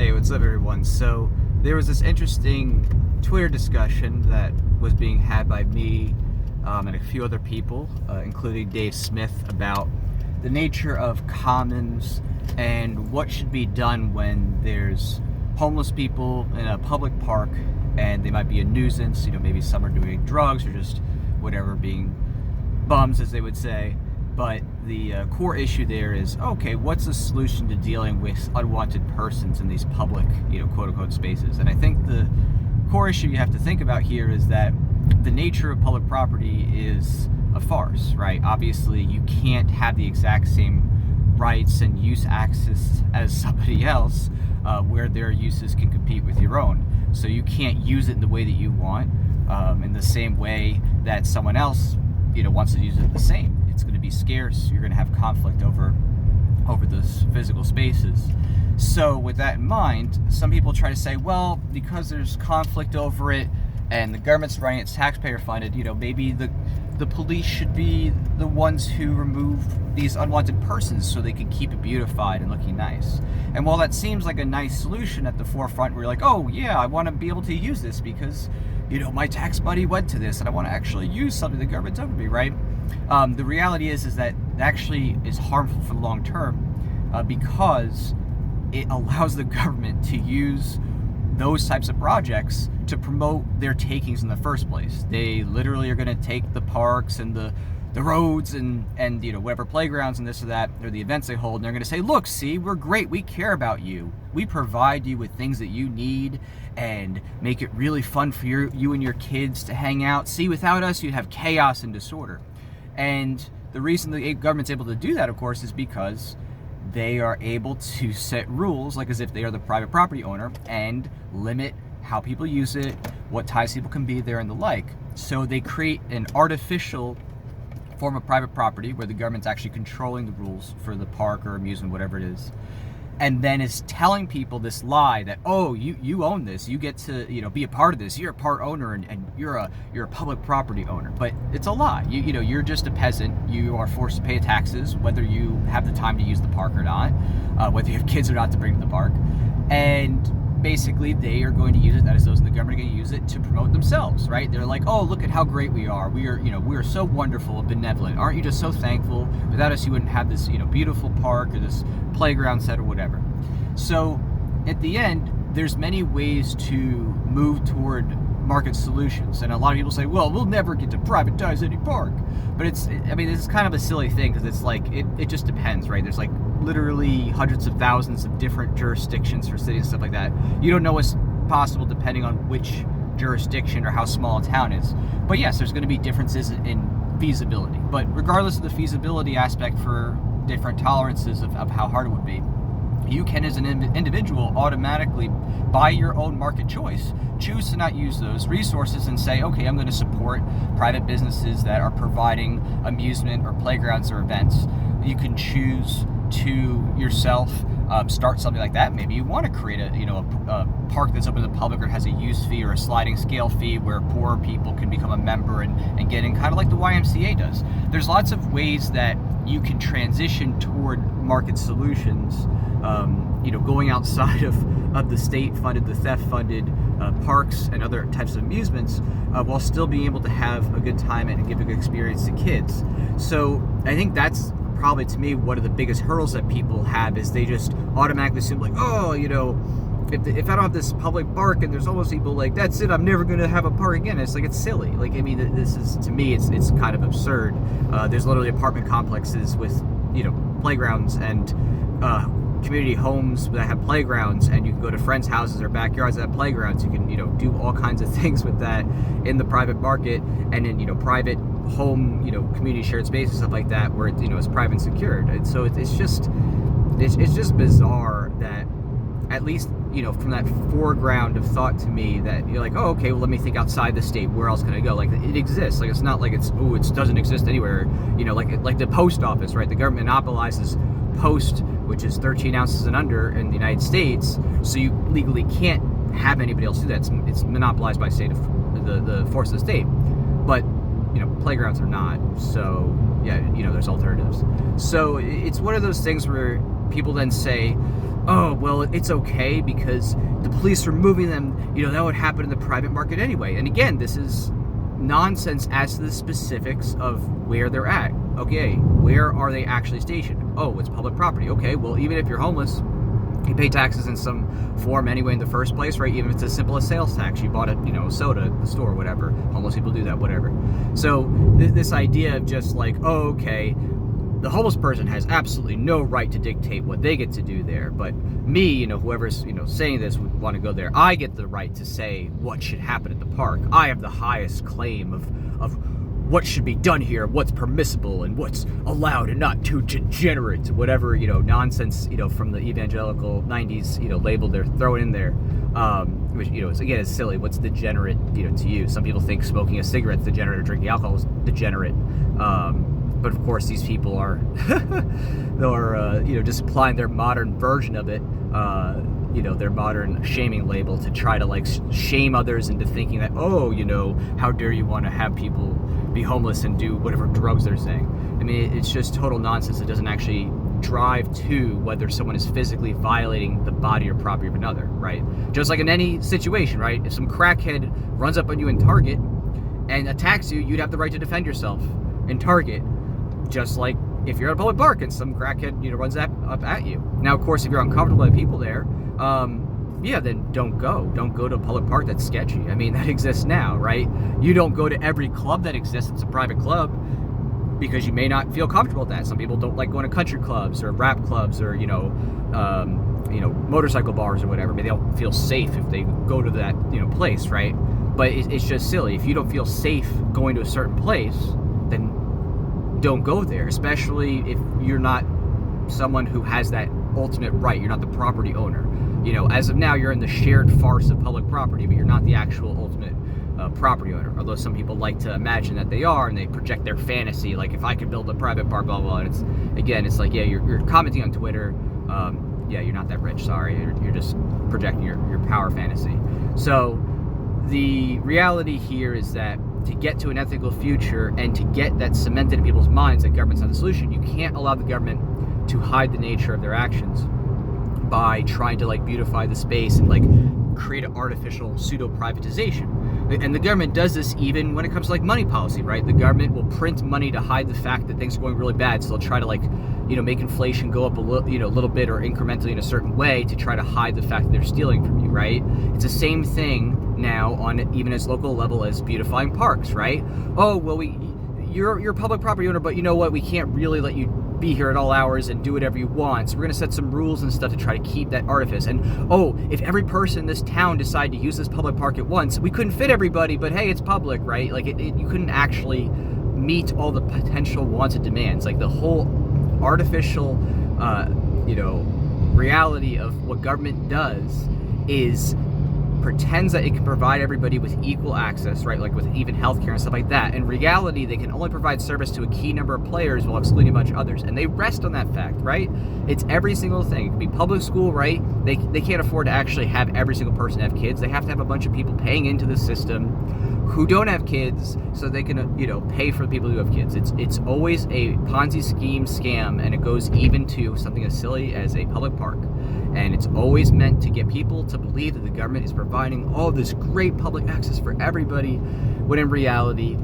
Hey, what's up, everyone? So there was this interesting Twitter discussion that was being had by me and a few other people, including Dave Smith, about the nature of commons and what should be done when there's homeless people in a public park and they might be a nuisance. Maybe some are doing drugs or just whatever, being bums, as they would say. But the core issue there is, okay, what's the solution to dealing with unwanted persons in these public, quote-unquote spaces? And I think the core issue you have to think about here is that the nature of public property is a farce, right? Obviously, you can't have the exact same rights and use access as somebody else where their uses can compete with your own. So you can't use it in the way that you want in the same way that someone else wants to use it the same. It's going to be scarce. You're going to have conflict over those physical spaces. So with that in mind, some people try to say, well, because there's conflict over it and the government's running, it's taxpayer funded, maybe the police should be the ones who remove these unwanted persons so they can keep it beautified and looking nice. And while that seems like a nice solution at the forefront, where you're like, oh yeah, I want to be able to use this because my tax buddy went to this and I want to actually use something the government's over me, right? The reality is that it actually is harmful for the long term because it allows the government to use those types of projects to promote their takings in the first place. They literally are going to take the parks and the roads and whatever playgrounds and this or that, or the events they hold, and they're going to say, look, see, we're great, we care about you, we provide you with things that you need and make it really fun for you and your kids to hang out. See, without us you'd have chaos and disorder. And the reason the government's able to do that, of course, is because they are able to set rules, like as if they are the private property owner, and limit how people use it, what ties people can be there, and the like. So they create an artificial form of private property where the government's actually controlling the rules for the park or amusement, whatever it is, and then is telling people this lie that, oh, you own this, you get to be a part of this, you're a part owner, and you're a public property owner. But it's a lie. You're just a peasant. You are forced to pay taxes whether you have the time to use the park or not, whether you have kids or not to bring to the park, and basically they are going to use it, that is, those in the government are going to use it to promote themselves, right? They're like, oh, look at how great we are. We are so wonderful and benevolent. Aren't you just so thankful? Without us, you wouldn't have this, beautiful park or this playground set or whatever. So at the end, there's many ways to move toward market solutions. And a lot of people say, well, we'll never get to privatize any park. But this is kind of a silly thing, because it's like, it just depends, right? There's like literally hundreds of thousands of different jurisdictions for cities and stuff like that. You don't know what's possible depending on which jurisdiction or how small a town is. But yes, there's going to be differences in feasibility. But regardless of the feasibility aspect for different tolerances of how hard it would be, you can, as an individual, automatically, by your own market choice, choose to not use those resources and say, okay, I'm going to support private businesses that are providing amusement or playgrounds or events. You can choose to yourself start something like that. Maybe you want to create a park that's open to the public or has a use fee or a sliding scale fee where poor people can become a member and get in, kind of like the YMCA does. There's lots of ways that you can transition toward market solutions, going outside of the state-funded, the theft-funded parks and other types of amusements, while still being able to have a good time and give a good experience to kids. So I think that's probably, to me, one of the biggest hurdles that people have, is they just automatically assume, like, oh, if I don't have this public park and there's almost people like, that's it, I'm never going to have a park again. It's like, it's silly. Like, this is, to me, it's kind of absurd. There's literally apartment complexes with, playgrounds and community homes that have playgrounds, and you can go to friends' houses or backyards that have playgrounds. You can, do all kinds of things with that in the private market, and in, private home, community shared spaces, stuff like that, where it's private and secured. And so it's just bizarre that, at least from that foreground of thought to me, that you're like, oh, okay, well, let me think outside the state. Where else can I go? Like, it exists. Like, it's not like it doesn't exist anywhere. Like the post office, right? The government monopolizes post, which is 13 ounces and under in the United States. So you legally can't have anybody else do that. It's monopolized by the force of the state. But playgrounds are not. So yeah, there's alternatives. So it's one of those things where people then say, oh, well, it's okay because the police are moving them, that would happen in the private market anyway. And again, this is nonsense as to the specifics of where they're at. Okay, where are they actually stationed? Oh, it's public property. Okay, well, even if you're homeless, you pay taxes in some form anyway in the first place, right? Even if it's as simple as sales tax. You bought a soda at the store, whatever. Homeless people do that, whatever. So this idea of just like, oh, okay, the homeless person has absolutely no right to dictate what they get to do there, but me, whoever's, saying this would want to go there. I get the right to say what should happen at the park. I have the highest claim of what should be done here, what's permissible, and what's allowed and not too degenerate, whatever, nonsense, from the evangelical 90s, label they're throwing in there. Which, is silly. What's degenerate, to you? Some people think smoking a cigarette's degenerate or drinking alcohol is degenerate. But of course, these people are, just applying their modern version of it, their modern shaming label to try to like shame others into thinking that, oh, how dare you want to have people be homeless and do whatever drugs they're saying. I mean, it's just total nonsense. It doesn't actually drive to whether someone is physically violating the body or property of another, right? Just like in any situation, right? If some crackhead runs up on you in Target and attacks you, you'd have the right to defend yourself in Target. Just like if you're at a public park and some crackhead, runs up at you. Now, of course, if you're uncomfortable with people there, then don't go. Don't go to a public park that's sketchy. I mean, that exists now, right? You don't go to every club that exists. It's a private club because you may not feel comfortable with that. Some people don't like going to country clubs or rap clubs or, motorcycle bars or whatever. Maybe they don't feel safe if they go to that, place, right? But it's just silly. If you don't feel safe going to a certain place, then don't go there, especially if you're not someone who has that ultimate right. You're not the property owner. As of now, you're in the shared farce of public property, but you're not the actual ultimate property owner. Although some people like to imagine that they are, and they project their fantasy, like if I could build a private park, blah, blah, and it's like, yeah, you're commenting on Twitter. You're not that rich. Sorry, you're just projecting your power fantasy. So the reality here is that to get to an ethical future and to get that cemented in people's minds that government's not the solution, you can't allow the government to hide the nature of their actions by trying to like beautify the space and like create an artificial pseudo privatization. And the government does this even when it comes to like money policy, right? The government will print money to hide the fact that things are going really bad. So they'll try to like, make inflation go up a little bit or incrementally in a certain way to try to hide the fact that they're stealing from you, right? It's the same thing now on even as local level as beautifying parks, right? Oh, well, you're a public property owner, but you know what? We can't really let you be here at all hours and do whatever you want. So we're going to set some rules and stuff to try to keep that artifice. And oh, if every person in this town decided to use this public park at once, we couldn't fit everybody, but hey, it's public, right? Like you couldn't actually meet all the potential wants and demands. Like the whole artificial, reality of what government does is pretends that it can provide everybody with equal access, right? Like with even healthcare and stuff like that. In reality, they can only provide service to a key number of players while excluding a bunch of others. And they rest on that fact, right? It's every single thing. It could be public school, right? They can't afford to actually have every single person have kids. They have to have a bunch of people paying into the system who don't have kids so they can, pay for the people who have kids. It's always a Ponzi scheme scam, and it goes even to something as silly as a public park. And it's always meant to get people to believe that the government is providing all this great public access for everybody, when in reality,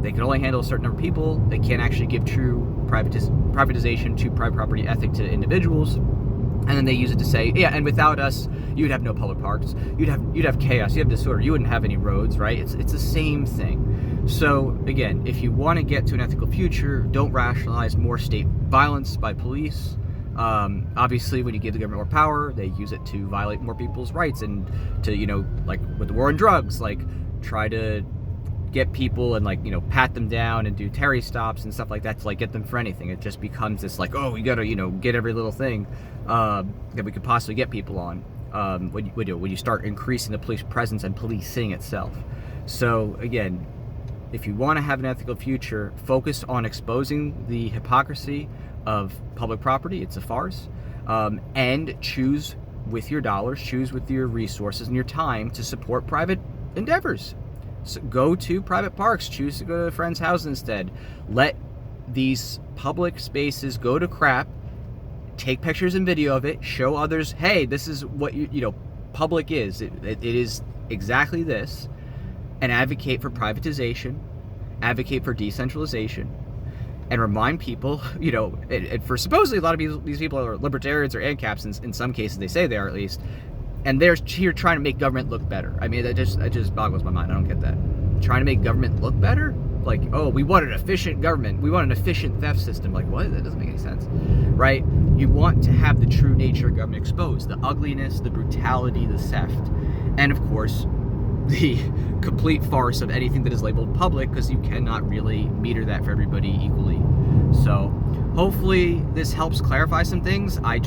they can only handle a certain number of people. They can't actually give true privatization to private property ethic to individuals. And then they use it to say, yeah, and without us, you'd have no public parks. You'd have chaos. You'd have disorder. You wouldn't have any roads, right? It's the same thing. So again, if you want to get to an ethical future, don't rationalize more state violence by police. Obviously, when you give the government more power, they use it to violate more people's rights and to, like with the war on drugs, like try to get people and like, pat them down and do Terry stops and stuff like that to like get them for anything. It just becomes this like, oh, we gotta, get every little thing that we could possibly get people on when you start increasing the police presence and policing itself. So again, if you want to have an ethical future, focus on exposing the hypocrisy of public property. It's a farce. And choose with your dollars, choose with your resources and your time to support private endeavors. So go to private parks, choose to go to a friend's house instead. Let these public spaces go to crap take pictures and video of it, show others, hey, this is what public is. It is exactly this, and advocate for privatization, advocate for decentralization, and remind people, and for supposedly a lot of these people are libertarians or ANCAPs, in some cases they say they are at least, and they're here trying to make government look better. I mean, that just boggles my mind. I don't get that. Trying to make government look better? Like, oh, we want an efficient government. We want an efficient theft system. Like, what? That doesn't make any sense, right? You want to have the true nature of government exposed, the ugliness, the brutality, the theft, and of course, the complete farce of anything that is labeled public, because you cannot really meter that for everybody equally. So hopefully this helps clarify some things. I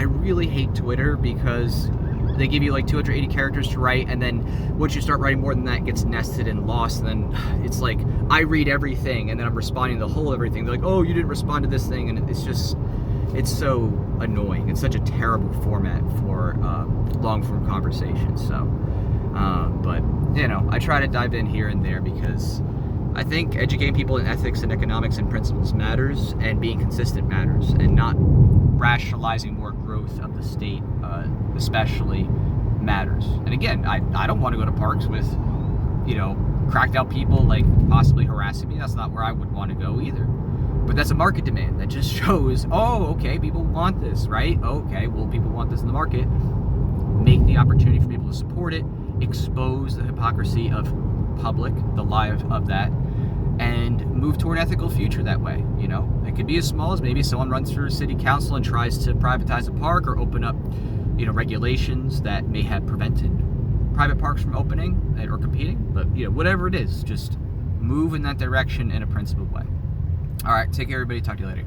really hate Twitter because they give you like 280 characters to write, and then once you start writing more than that, it gets nested and lost, and then it's like I read everything and then I'm responding to the whole everything. They're like, oh, you didn't respond to this thing, and it's so annoying. It's such a terrible format for long-form conversation. So but I try to dive in here and there because I think educating people in ethics and economics and principles matters, and being consistent matters, and not rationalizing more growth of the state especially matters. And again, I don't want to go to parks with cracked out people like possibly harassing me. That's not where I would want to go either. But that's a market demand that just shows, oh, okay, people want this, right? Okay, well, people want this in the market. Make the opportunity for people to support it, expose the hypocrisy of public, the lie of that, and move toward an ethical future that way. It could be as small as maybe someone runs for city council and tries to privatize a park or open up regulations that may have prevented private parks from opening or competing. But whatever it is, just move in that direction in a principled way. All right, take care, everybody. Talk to you later.